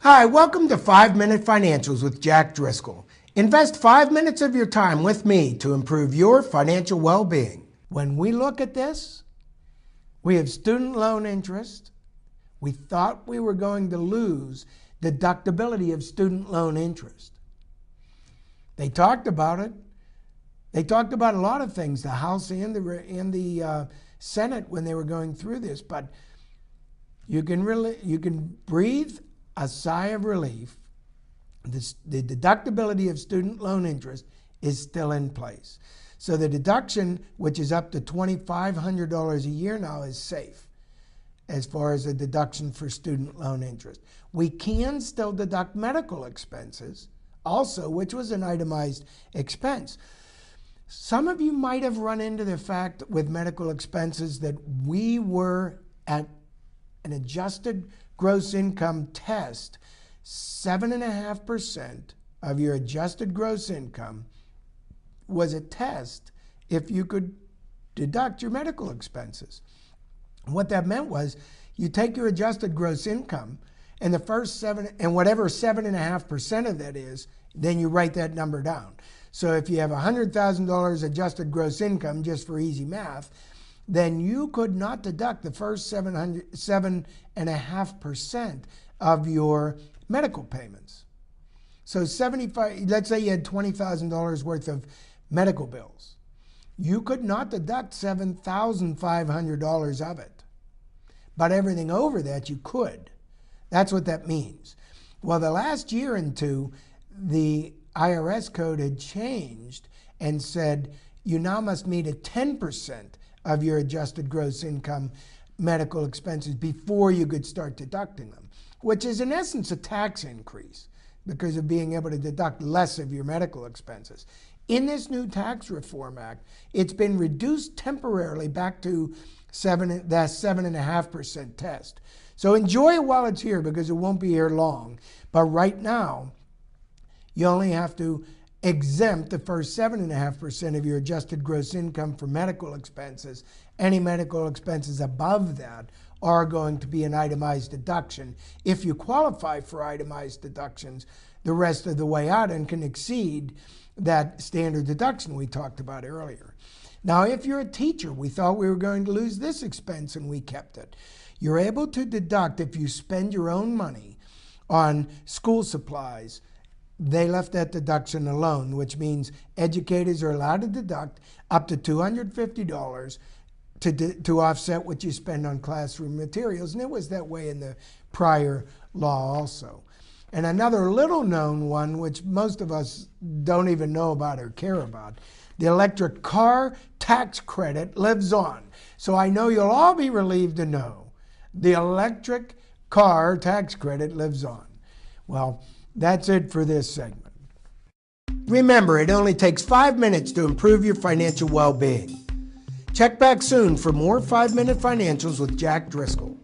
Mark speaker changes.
Speaker 1: Hi, welcome to 5-Minute Financials with Jack Driscoll. Invest 5 minutes of your time with me to improve your financial well-being. When we look at this, we have student loan interest. We thought we were going to lose deductibility of student loan interest. They talked about it. They talked about a lot of things, the House and the Senate, when they were going through this. But you can breathe a sigh of relief. The deductibility of student loan interest is still in place. So the deduction, which is up to $2,500 a year now, is safe as far as the deduction for student loan interest. We can still deduct medical expenses also, which was an itemized expense. Some of you might have run into the fact with medical expenses that we were at an adjusted gross income test. 7.5% of your adjusted gross income was a test if you could deduct your medical expenses. What that meant was you take your adjusted gross income and the first whatever 7.5% of that is, then you write that number down. So if you have $100,000 adjusted gross income, just for easy math, then you could not deduct the first 7.5% of your medical payments. So let's say you had $20,000 worth of medical bills. You could not deduct $7,500 of it. But everything over that you could. That's what that means. Well, the last year and two, the IRS code had changed and said you now must meet a 10% of your adjusted gross income medical expenses before you could start deducting them, which is in essence a tax increase because of being able to deduct less of your medical expenses. In this new Tax Reform Act, it's been reduced temporarily back to that 7.5% test. So enjoy it while it's here because it won't be here long. But right now, you only have to exempt the first 7.5% of your adjusted gross income for medical expenses. Any medical expenses above that are going to be an itemized deduction. If you qualify for itemized deductions the rest of the way out and can exceed that standard deduction we talked about earlier. Now, if you're a teacher, we thought we were going to lose this expense and we kept it. You're able to deduct if you spend your own money on school supplies. They left that deduction alone, which means educators are allowed to deduct up to $250 to offset what you spend on classroom materials. And it was that way in the prior law also. And another little known one, which most of us don't even know about or care about, the electric car tax credit lives on. So I know you'll all be relieved to know the electric car tax credit lives on. Well, that's it for this segment. Remember, it only takes 5 minutes to improve your financial well-being. Check back soon for more 5-Minute Financials with Jack Driscoll.